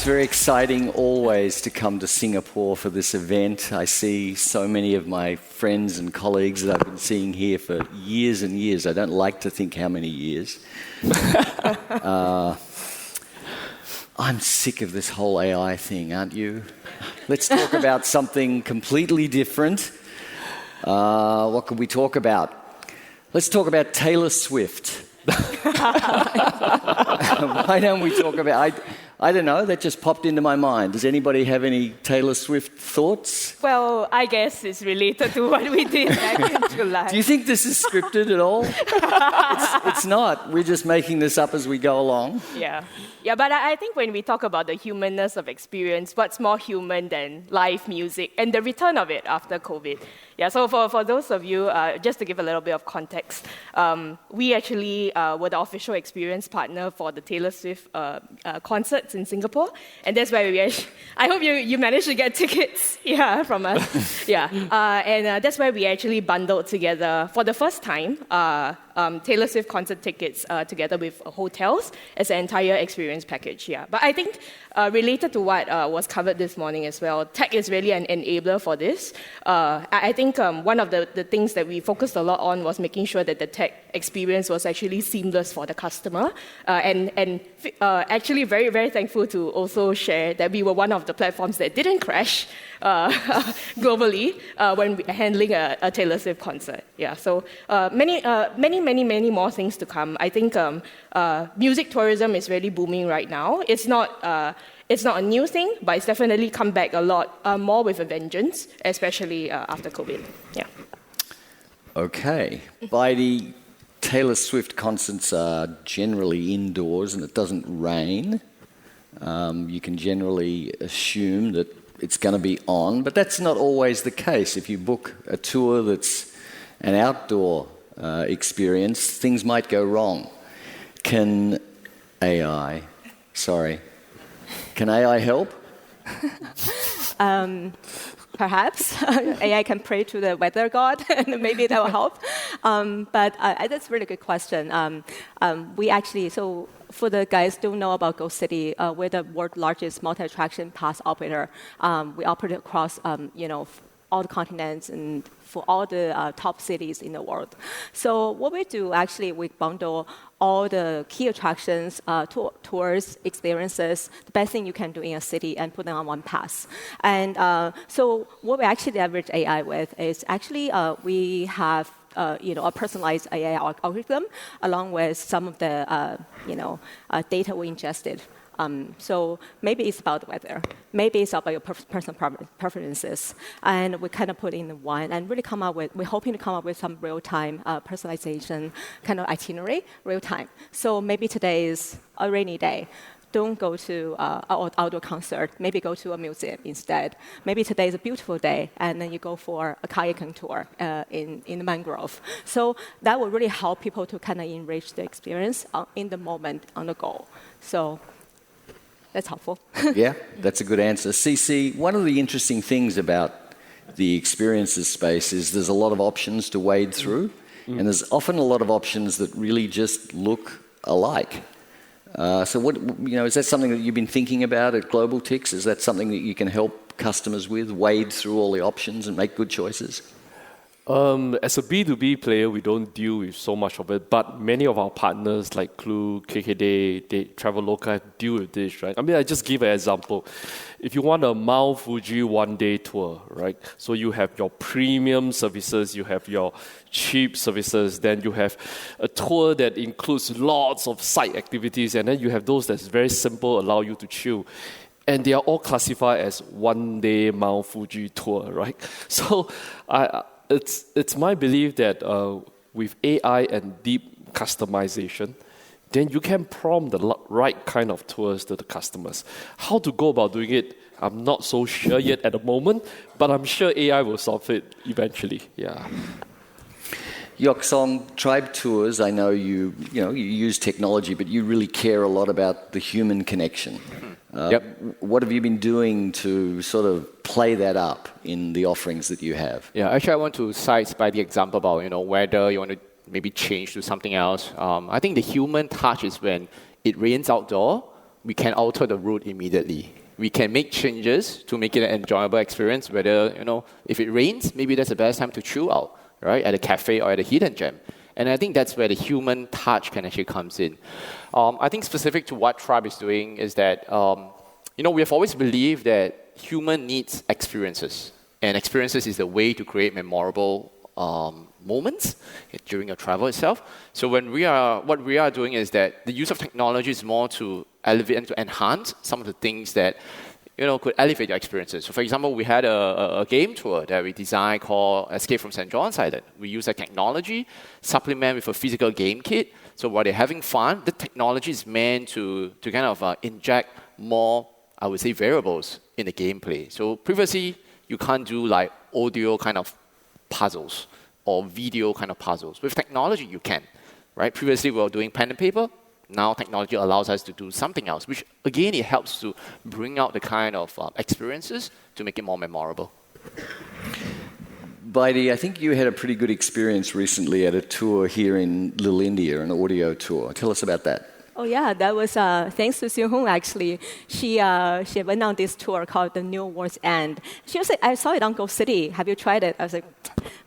It's very exciting always to come to Singapore for this event. I see so many of my friends and colleagues that I've been seeing here for years and years. I don't like to think how many years. I'm sick of this whole AI thing, aren't you? Let's talk about something completely different. What could we talk about? Let's talk about Taylor Swift. Why don't we talk about... I don't know, that just popped into my mind. Does anybody have any Taylor Swift thoughts? Well, I guess it's related to what we did back in July. Do you think this is scripted at all? It's not. We're just making this up as we go along. Yeah, but I think when we talk about the humanness of experience, what's more human than live music and the return of it after COVID? Yeah, so for those of you, just to give a little bit of context, we actually were the official experience partner for the Taylor Swift concerts in Singapore, and that's where I hope you managed to get tickets, from us. And that's where we actually bundled together for the first time Taylor Swift concert tickets together with hotels as an entire experience package. Yeah, but I think related to what was covered this morning as well, tech is really an enabler for this. I think one of the things that we focused a lot on was making sure that the tech experience was actually seamless for the customer, and actually very, very thankful to also share that we were one of the platforms that didn't crash globally when handling a Taylor Swift concert. Yeah, so many more things to come. I think music tourism is really booming right now. It's not a new thing, but it's definitely come back a lot more with a vengeance, especially after COVID. Yeah. Okay. Baidi, Taylor Swift concerts are generally indoors and it doesn't rain. You can generally assume that it's going to be on, but that's not always the case. If you book a tour that's an outdoor experience, things might go wrong. Can AI help? Perhaps AI can pray to the weather god, and maybe that will help. But that's a really good question. We actually, so for the guys who don't know about Go City, we're the world's largest multi-attraction pass operator. We operate across, all the continents and for all the top cities in the world. So what we do, actually, we bundle all the key attractions, tours, experiences, the best thing you can do in a city, and put them on one pass. And so what we actually leverage AI with is actually we have a personalized AI algorithm along with some of the data we ingested. So maybe it's about the weather, maybe it's about your personal preferences, and we kind of put in one and really we're hoping to come up with some real-time personalization kind of itinerary, real-time. So maybe today is a rainy day. Don't go to an outdoor concert. Maybe go to a museum instead. Maybe today is a beautiful day, and then you go for a kayaking tour in the mangrove. So that will really help people to kind of enrich the experience in the moment, on the go. So that's helpful. Yeah, that's a good answer. CC, one of the interesting things about the experiences space is there's a lot of options to wade through, and there's often a lot of options that really just look alike. So what, is that something that you've been thinking about at GlobalTix? Is that something that you can help customers with, wade through all the options and make good choices? As a B2B player, we don't deal with so much of it, but many of our partners like Klook, KKday, they Traveloka deal with this, right? I mean, I just give an example. If you want a Mount Fuji one-day tour, right? So you have your premium services, you have your cheap services, then you have a tour that includes lots of site activities, and then you have those that's very simple, allow you to chill. And they are all classified as one-day Mount Fuji tour, right? So it's my belief that with AI and deep customization, then you can prompt the right kind of tours to the customers. How to go about doing it, I'm not so sure yet at the moment, but I'm sure AI will solve it eventually. Yeah. Yock Song, Tribe Tours, I know you use technology, but you really care a lot about the human connection. What have you been doing to sort of play that up in the offerings that you have? Yeah, actually I want to cite by the example about whether you want to maybe change to something else. I think the human touch is when it rains outdoor we can alter the route immediately. We can make changes to make it an enjoyable experience, whether, if it rains, maybe that's the best time to chill out, right, at a cafe or at a hidden gem. And I think that's where the human touch can actually comes in. I think specific to what Tribe is doing is that, we have always believed that human needs experiences. And experiences is the way to create memorable moments during your travel itself. So what we are doing is that the use of technology is more to elevate and to enhance some of the things that could elevate your experiences. So for example, we had a game tour that we designed called Escape from St. John's Island. We use that technology, supplement with a physical game kit. So while they're having fun, the technology is meant to kind of inject more, I would say, variables in the gameplay. So previously, you can't do like audio kind of puzzles or video kind of puzzles. With technology, you can, right? Previously, we were doing pen and paper. Now technology allows us to do something else, which again, it helps to bring out the kind of experiences to make it more memorable. Baidi, I think you had a pretty good experience recently at a tour here in Little India, an audio tour. Tell us about that. Oh yeah, that was thanks to Siu Hong actually. She went on this tour called The New World's End. She was like, I saw it on Go City. Have you tried it? I was like,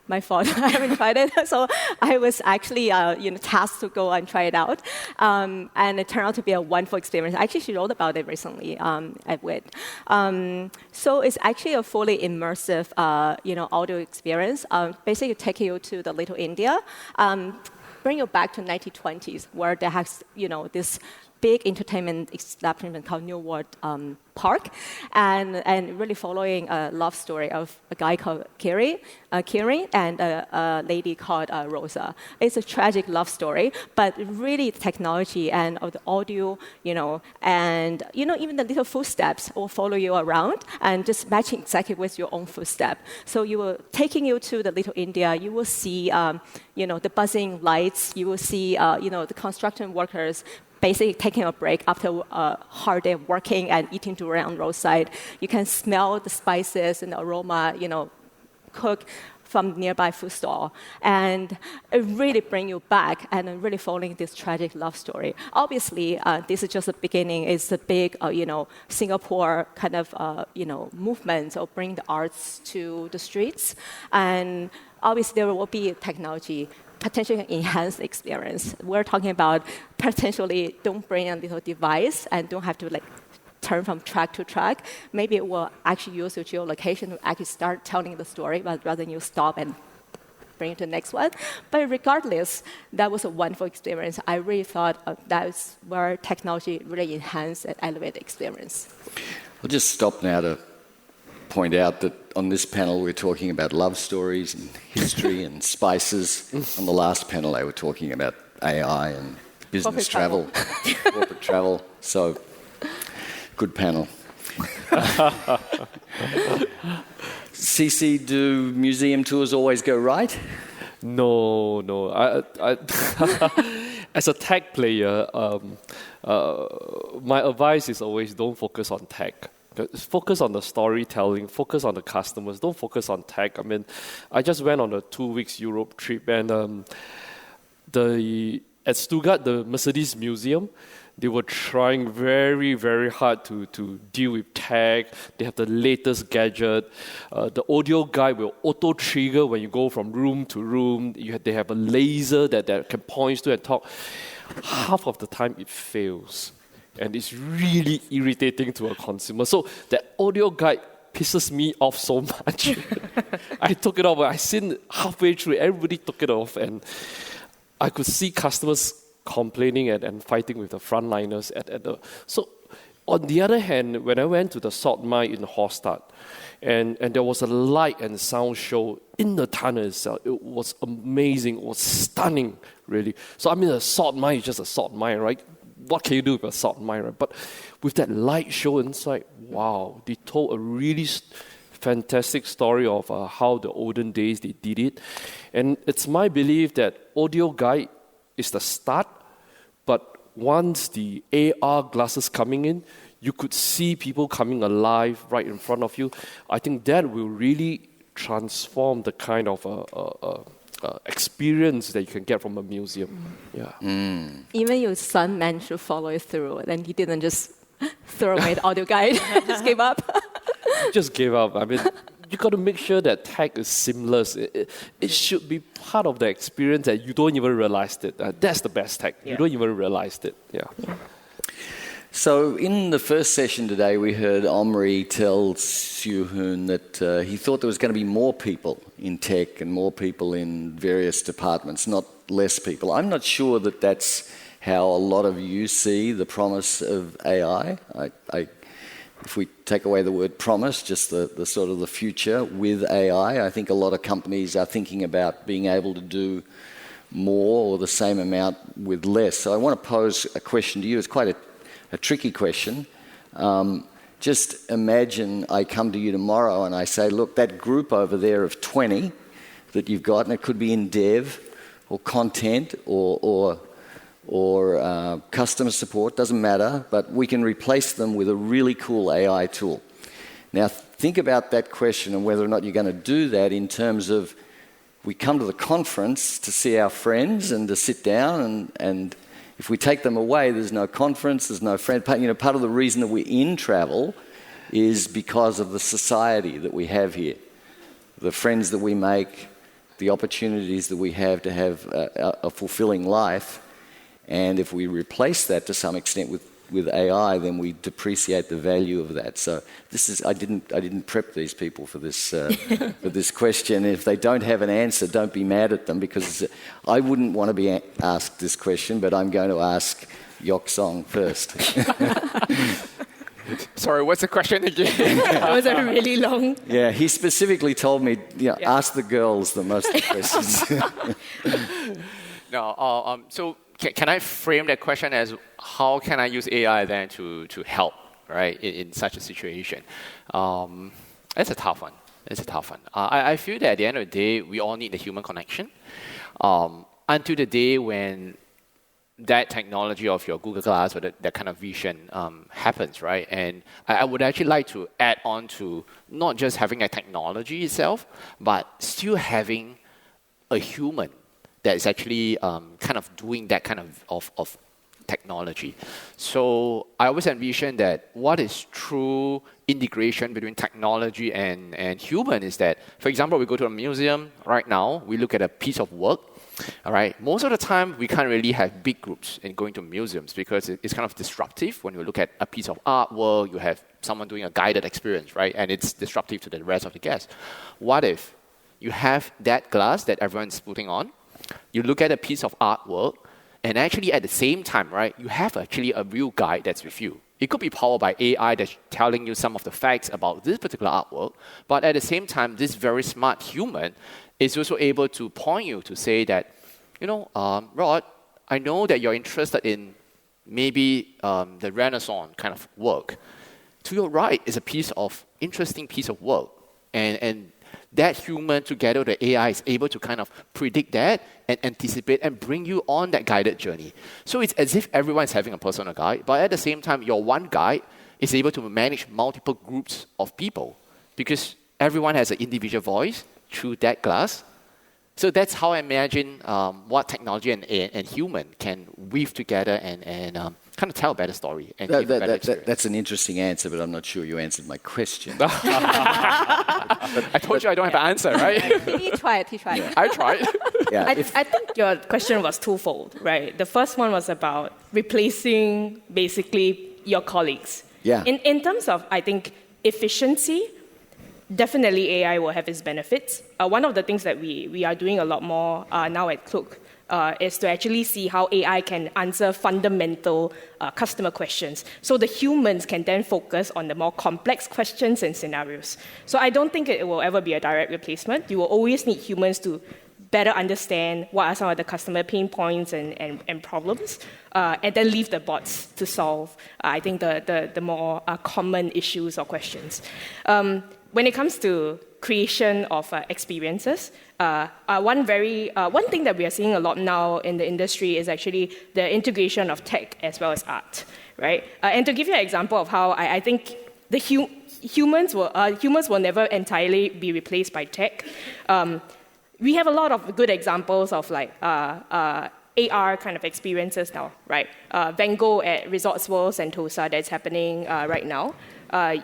my fault. I haven't tried it. So I was actually tasked to go and try it out, and it turned out to be a wonderful experience. Actually, she wrote about it recently at WiT. So it's actually a fully immersive audio experience. Basically, taking you to the Little India. Bring you back to 1920s, where there has, this big entertainment establishment called New World Park, and really following a love story of a guy called Kiri and a lady called Rosa. It's a tragic love story, but really technology and the audio, and even the little footsteps will follow you around and just matching exactly with your own footstep. So taking you to the Little India, you will see, the buzzing lights. You will see, the construction workers basically taking a break after a hard day of working and eating durian on the roadside. You can smell the spices and the aroma, cook from nearby food stall. And it really brings you back and really following this tragic love story. Obviously, this is just the beginning. It's a big, Singapore kind of, movement of bringing the arts to the streets. And obviously, there will be technology potentially enhance the experience. We're talking about potentially don't bring a little device and don't have to turn from track to track. Maybe it will actually use your geolocation to actually start telling the story, but rather than you stop and bring it to the next one. But regardless, that was a wonderful experience. I really thought that's where technology really enhanced and elevated the experience. I'll just stop now to point out that on this panel we're talking about love stories and history and spices. On the last panel they were talking about AI and business travel. Corporate travel. So, good panel. CC, do museum tours always go right? No. I as a tech player, my advice is always don't focus on tech. Focus on the storytelling, focus on the customers, don't focus on tech. I mean, I just went on a 2 weeks Europe trip, and at Stuttgart, the Mercedes Museum, they were trying very, very hard to deal with tech. They have the latest gadget. The audio guide will auto-trigger when you go from room to room. They have a laser that can point to and talk. Half of the time, it fails. And it's really irritating to a consumer. So that audio guide pisses me off so much. I took it off. I seen halfway through, everybody took it off. And I could see customers complaining and fighting with the frontliners. So on the other hand, when I went to the salt mine in Hallstatt, and there was a light and sound show in the tunnel itself, it was amazing. It was stunning, really. So I mean, a salt mine is just a salt mine, right? What can you do with a salt mine, right? But with that light show inside, wow, they told a really fantastic story of how the olden days they did it. And it's my belief that audio guide is the start, but once the AR glasses coming in, you could see people coming alive right in front of you. I think that will really transform the kind of experience that you can get from a museum. Yeah. Even your son managed to follow it through, and he didn't just throw away the audio guide, just give up. Just gave up. I mean, you got to make sure that tech is seamless. It should be part of the experience that you don't even realize it. That's the best tech. You don't even realize it. Yeah. So in the first session today, we heard Omri tell Siu-Hoon that he thought there was going to be more people in tech and more people in various departments, not less people. I'm not sure that that's how a lot of you see the promise of AI. If we take away the word promise, just the sort of the future with AI, I think a lot of companies are thinking about being able to do more or the same amount with less. So I want to pose a question to you. It's quite a tricky question. Just imagine I come to you tomorrow and I say, look, that group over there of 20 that you've got, and it could be in dev or content or customer support, doesn't matter, but we can replace them with a really cool AI tool. Now, think about that question and whether or not you're going to do that in terms of we come to the conference to see our friends and to sit down, and if we take them away, there's no conference, there's no friend. You know, part of the reason that we're in travel is because of the society that we have here, the friends that we make, the opportunities that we have to have a fulfilling life. And if we replace that to some extent with AI, then we depreciate the value of that. So this is I didn't prep these people for this for this question. If they don't have an answer, don't be mad at them, because I wouldn't want to be asked this question, but I'm going to ask Yock Song first. Sorry, what's the question again? That was a really long. Yeah, he specifically told me, ask the girls the most questions. No, so can I frame that question as how can I use AI then to help, right, in such a situation? It's a tough one. I feel that at the end of the day, we all need the human connection. Until the day when that technology of your Google Glass or that kind of vision happens, right? And I would actually like to add on to not just having a technology itself, but still having a human that is actually kind of doing that kind of technology. So I always envision that what is true integration between technology and human is that, for example, we go to a museum right now, we look at a piece of work. All right. Most of the time, we can't really have big groups in going to museums because it's kind of disruptive. When you look at a piece of artwork, you have someone doing a guided experience, right? And it's disruptive to the rest of the guests. What if you have that glass that everyone's putting on? You look at a piece of artwork, and actually at the same time, right, you have actually a real guide that's with you. It could be powered by AI that's telling you some of the facts about this particular artwork, but at the same time, this very smart human is also able to point you to say that, Rod, I know that you're interested in maybe the Renaissance kind of work. To your right is a interesting piece of work. And that human together with the AI is able to kind of predict that and anticipate and bring you on that guided journey. So it's as if everyone's having a personal guide, but at the same time, your one guide is able to manage multiple groups of people because everyone has an individual voice through that glass. So that's how I imagine what technology and human can weave together and kind of tell a better story. And That's an interesting answer, but I'm not sure you answered my question. I told you I don't have an answer, right? He tried. Yeah. I tried. Yeah, I think your question was twofold, right? The first one was about replacing basically your colleagues. Yeah. In terms of, I think, efficiency, definitely AI will have its benefits. One of the things that we are doing a lot more now at Klook is to actually see how AI can answer fundamental customer questions. So the humans can then focus on the more complex questions and scenarios. So I don't think it will ever be a direct replacement. You will always need humans to better understand what are some of the customer pain points and problems, and then leave the bots to solve, I think, the more common issues or questions. When it comes to creation of experiences, one thing that we are seeing a lot now in the industry is actually the integration of tech as well as art, right? And to give you an example of how I think the humans will never entirely be replaced by tech. We have a lot of good examples of AR kind of experiences now, right? Van Gogh at Resorts World Sentosa that's happening right now.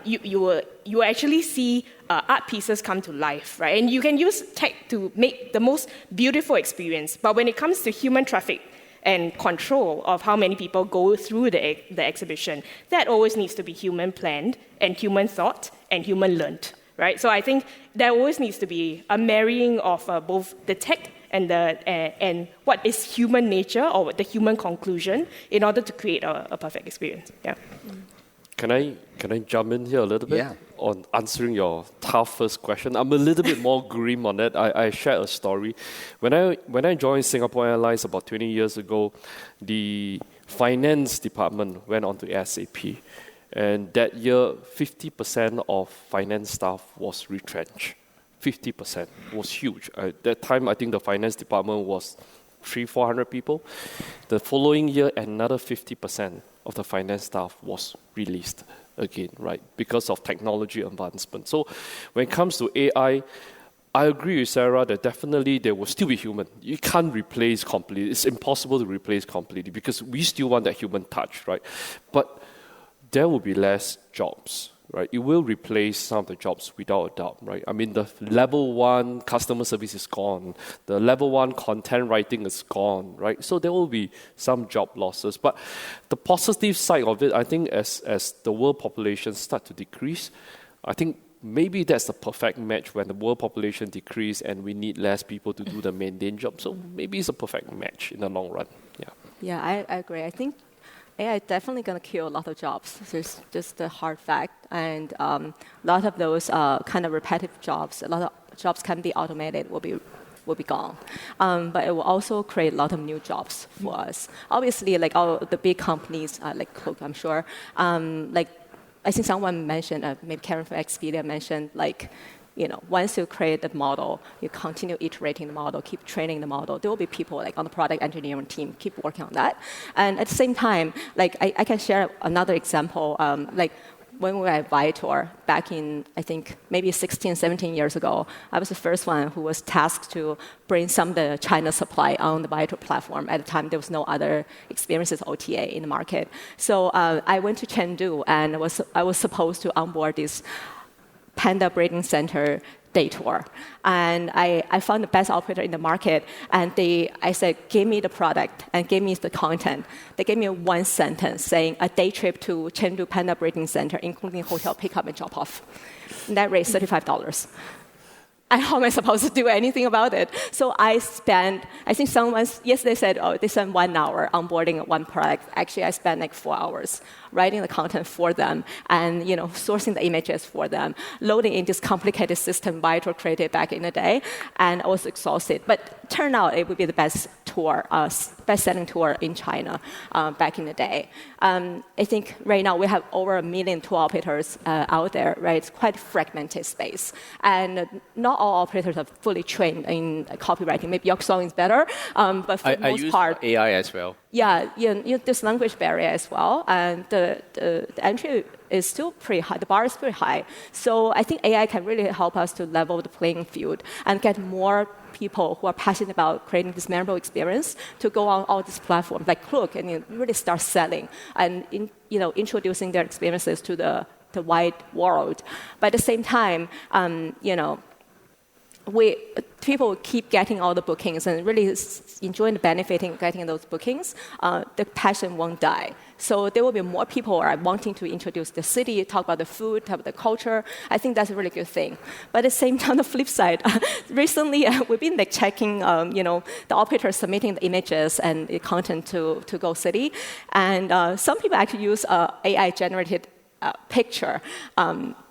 You will actually see art pieces come to life, right? And you can use tech to make the most beautiful experience. But when it comes to human traffic and control of how many people go through the exhibition, that always needs to be human planned and human thought and human learned, right? So I think there always needs to be a marrying of both the tech and what is human nature or the human conclusion in order to create a perfect experience. Yeah. Can I jump in here a little bit Yeah. on answering your tough first question? I'm a little bit more grim on that. I shared a story. When I joined Singapore Airlines about 20 years ago, the finance department went on to SAP. And that year, 50% of finance staff was retrenched. 50% was huge. At that time, I think the finance department was 300-400 people. The following year, another 50% of the finance staff was released again, right? Because of technology advancement. So when it comes to AI, I agree with Sarah that definitely there will still be human. You can't replace completely. It's impossible to replace completely because we still want that human touch, right? But there will be less jobs, right? It will replace some of the jobs without a doubt, right? I mean, the level 1 customer service is gone. The level 1 content writing is gone, right? So there will be some job losses. But the positive side of it, I think as the world population start to decrease, I think maybe that's the perfect match when the world population decrease and we need less people to do the mundane job. So maybe it's a perfect match in the long run, yeah. Yeah, I agree. I think AI is definitely going to kill a lot of jobs. It's just a hard fact. And a lot of those kind of repetitive jobs, a lot of jobs can be automated, will be gone. But it will also create a lot of new jobs for us. Obviously, like all the big companies, like Klook, I'm sure, like I think someone mentioned, maybe Karen from Expedia mentioned, like, you know, once you create the model, you continue iterating the model, keep training the model. There will be people like on the product engineering team keep working on that. And at the same time, like I can share another example. Like when we were at Viator back in, I think, maybe 16, 17 years ago, I was the first one who was tasked to bring some of the China supply on the Viator platform. At the time, there was no other experiences OTA in the market. So I went to Chengdu and I was supposed to onboard this Panda Breeding Center day tour. And I found the best operator in the market. And I said, give me the product and give me the content. They gave me one sentence saying a day trip to Chengdu Panda Breeding Center, including hotel pickup and drop off. And that raised $35. And how am I supposed to do anything about it? So I think someone yesterday said, oh, they spent 1 hour onboarding one product. Actually, I spent like 4 hours writing the content for them and, you know, sourcing the images for them, loading in this complicated system Viator created back in the day. And I was exhausted. But turned out it would be the best tour, best-selling tour in China back in the day. I think right now we have over 1 million tour operators out there, right? It's quite a fragmented space. And not all operators are fully trained in copywriting. Maybe Yock Song is better, but for the most part... I use AI as well. Yeah, there's language barrier as well. And the entry is still pretty high. The bar is pretty high. So I think AI can really help us to level the playing field and get more people who are passionate about creating this memorable experience to go on all these platforms like Klook and really start selling and introducing their experiences to the wide world. But at the same time, people keep getting all the bookings and really enjoying the benefiting getting those bookings. The passion won't die. So there will be more people who are wanting to introduce the city, talk about the food, talk about the culture. I think that's a really good thing. But at the same time, on the flip side, recently we've been like checking, the operators submitting the images and the content to Go City, and some people actually use AI-generated picture.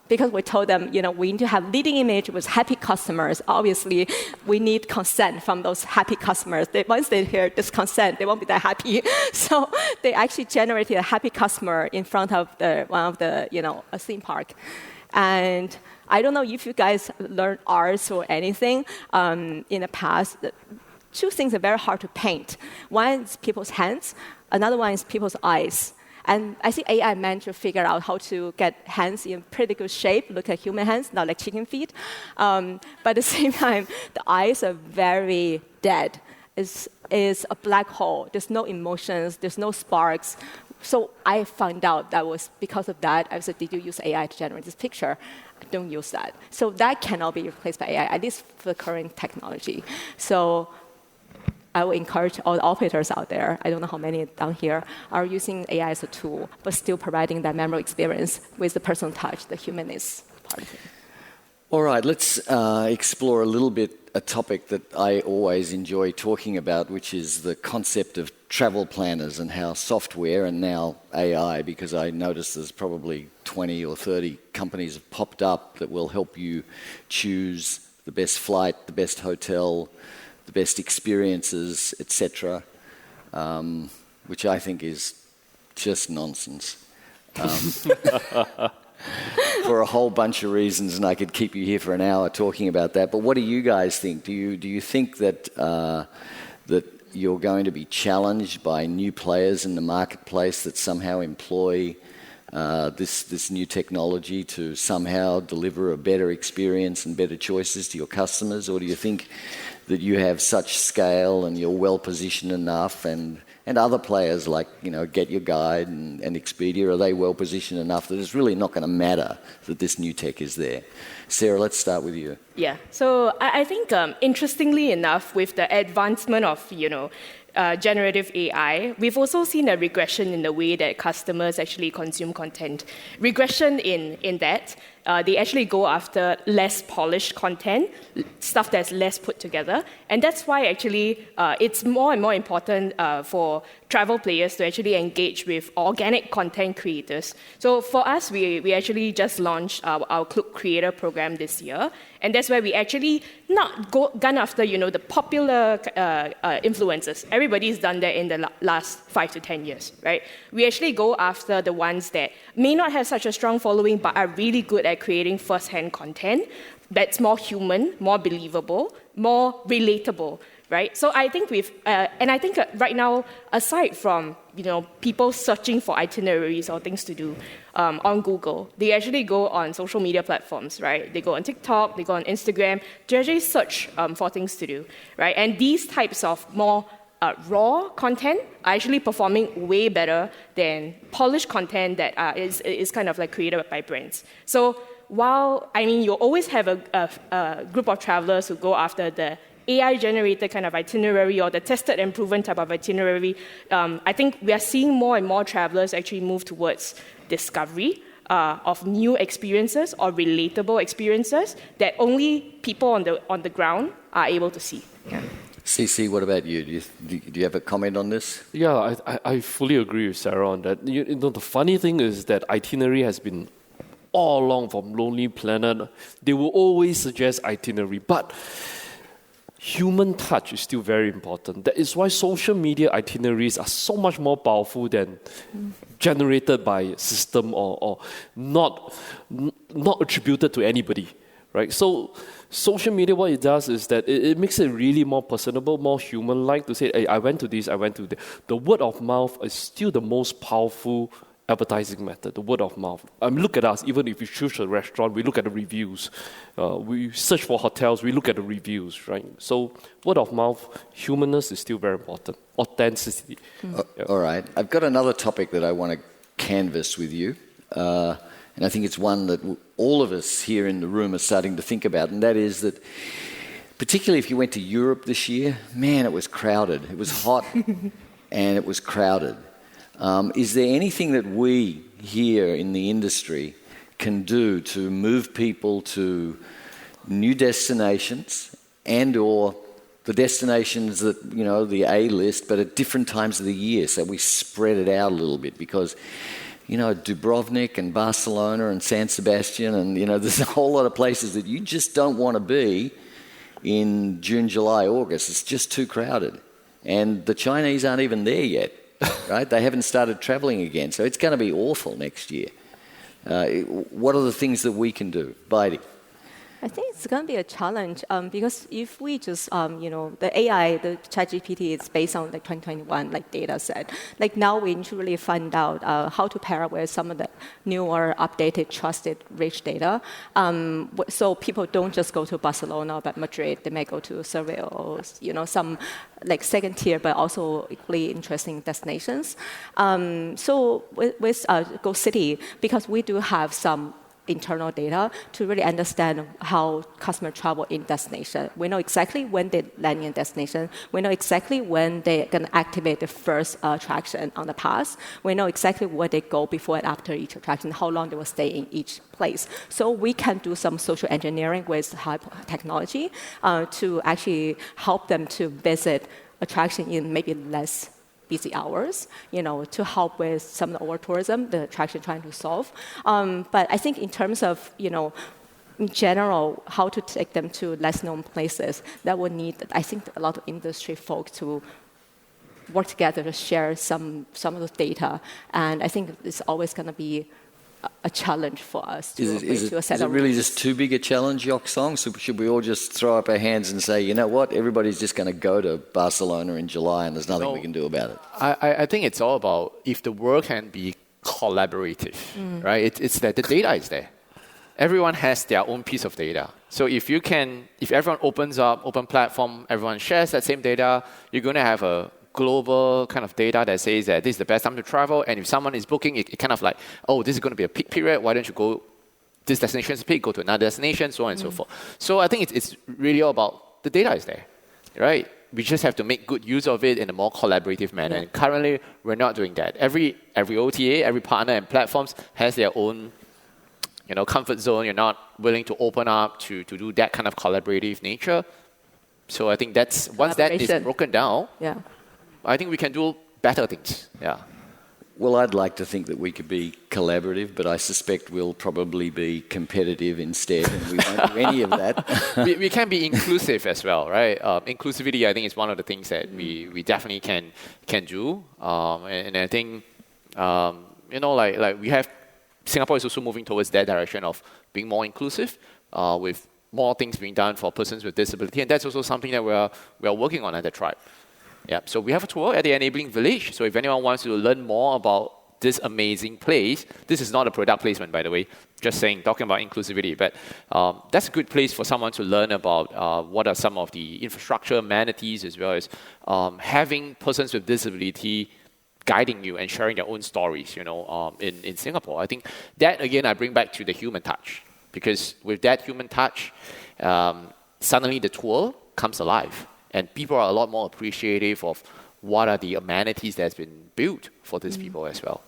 Because we told them, we need to have leading image with happy customers. Obviously, we need consent from those happy customers. Once they hear this consent, they won't be that happy. So they actually generated a happy customer in front of one of the, a theme park. And I don't know if you guys learned arts or anything in the past. Two things are very hard to paint. One is people's hands. Another one is people's eyes. And I think AI managed to figure out how to get hands in pretty good shape, look like human hands, not like chicken feet. But at the same time, the eyes are very dead. is a black hole. There's no emotions, there's no sparks. So I found out that was because of that. I said, did you use AI to generate this picture? I don't use that. So that cannot be replaced by AI, at least for the current technology. So I will encourage all the operators out there, I don't know how many down here, are using AI as a tool, but still providing that memorable experience with the personal touch, the humanness part of it. All right, let's explore a little bit a topic that I always enjoy talking about, which is the concept of travel planners and how software and now AI, because I notice there's probably 20 or 30 companies have popped up that will help you choose the best flight, the best hotel, the best experiences, etc., which I think is just nonsense. For a whole bunch of reasons, and I could keep you here for an hour talking about that. But what do you guys think? Do you think that that you're going to be challenged by new players in the marketplace that somehow employ this new technology to somehow deliver a better experience and better choices to your customers, or do you think that you have such scale and you're well positioned enough, and other players like, Get Your Guide and Expedia, are they well positioned enough that it's really not going to matter that this new tech is there? Sarah, let's start with you. Yeah, so I think interestingly enough, with the advancement of, generative AI, we've also seen a regression in the way that customers actually consume content. Regression in that they actually go after less polished content, stuff that's less put together. And that's why actually it's more and more important for travel players to actually engage with organic content creators. So for us, we actually just launched our Klook creator program this year. And that's where we actually not gone after, the popular influencers. Everybody's done that in the last 5 to 10 years, right? We actually go after the ones that may not have such a strong following, but are really good at creating first-hand content that's more human, more believable, more relatable, right? So I think right now, aside from people searching for itineraries or things to do on Google, they actually go on social media platforms, right? They go on TikTok, they go on Instagram to actually search for things to do, right? And these types of more raw content are actually performing way better than polished content that is kind of like created by brands. So while, you always have a group of travelers who go after the AI-generated kind of itinerary or the tested and proven type of itinerary, I think we are seeing more and more travelers actually move towards discovery of new experiences or relatable experiences that only people on the ground are able to see. Yeah. CC, what about you? Do you have a comment on this? Yeah, I fully agree with Sarah on that. The funny thing is that itinerary has been all along from Lonely Planet. They will always suggest itinerary, but human touch is still very important. That is why social media itineraries are so much more powerful than generated by system or not attributed to anybody, right? So social media, what it does is that it makes it really more personable, more human-like to say, hey, I went to this, I went to that. The word of mouth is still the most powerful advertising method, the word of mouth. Look at us, even if we choose a restaurant, we look at the reviews. We search for hotels, we look at the reviews, right? So word of mouth, humanness is still very important. Authenticity. Yeah. All right. I've got another topic that I want to canvass with you. And I think it's one that all of us here in the room are starting to think about, and that is that particularly if you went to Europe this year, man, it was crowded. It was hot and it was crowded. Is there anything that we here in the industry can do to move people to new destinations and or the destinations that, the A list, but at different times of the year, so we spread it out a little bit? Because, Dubrovnik and Barcelona and San Sebastian and, there's a whole lot of places that you just don't want to be in June, July, August. It's just too crowded. And the Chinese aren't even there yet. Right? They haven't started travelling again, so it's going to be awful next year. What are the things that we can do? Baidi? I think it's going to be a challenge because if we just, the AI, the ChatGPT is based on like 2021 like data set. Like now we need to really find out how to pair with some of the newer, updated, trusted, rich data. So people don't just go to Barcelona, but Madrid. They may go to Seville or some like second tier, but also equally interesting destinations. So with Go City, because we do have some internal data to really understand how customers travel in destination. We know exactly when they land in destination. We know exactly when they're going to activate the first attraction on the pass. We know exactly where they go before and after each attraction, how long they will stay in each place. So we can do some social engineering with high technology to actually help them to visit attraction in maybe less busy hours, to help with some of the over-tourism, the attraction trying to solve. But I think in terms of, in general, how to take them to less known places, that would need, I think, a lot of industry folks to work together to share some of the data. And I think it's always going to be a challenge for us to Is it really just too big a challenge, Yock Song? So should we all just throw up our hands and say, you know what, everybody's just going to go to Barcelona in July and there's nothing we can do about it? I think it's all about if the work can be collaborative, right? It's that the data is there. Everyone has their own piece of data. So if everyone opens up, open platform, everyone shares that same data, you're going to have a global kind of data that says that this is the best time to travel, and if someone is booking, it kind of like, oh, this is going to be a peak period, why don't you go, this destination is peak, go to another destination, so on and so forth. So I think it's really all about the data is there, right? We just have to make good use of it in a more collaborative manner. And currently, we're not doing that. Every OTA, every partner and platforms has their own comfort zone. You're not willing to open up to do that kind of collaborative nature. So I think once that is broken down, I think we can do better things. Yeah. Well, I'd like to think that we could be collaborative, but I suspect we'll probably be competitive instead, and we won't do any of that. we can be inclusive as well, right? Inclusivity, I think, is one of the things that we definitely can do. And I think, like we have, Singapore is also moving towards that direction of being more inclusive, with more things being done for persons with disability, and that's also something that we are working on at the tribe. Yeah, so we have a tour at the Enabling Village. So if anyone wants to learn more about this amazing place, this is not a product placement, by the way, just saying, talking about inclusivity, but that's a good place for someone to learn about what are some of the infrastructure amenities, as well as having persons with disability guiding you and sharing their own stories, in Singapore. I think that, again, I bring back to the human touch, because with that human touch, suddenly the tour comes alive. And people are a lot more appreciative of what are the amenities that's been built for these people as well.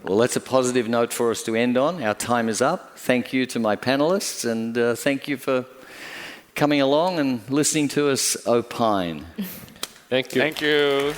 Well, that's a positive note for us to end on. Our time is up. Thank you to my panelists, and thank you for coming along and listening to us opine. Thank you. Thank you.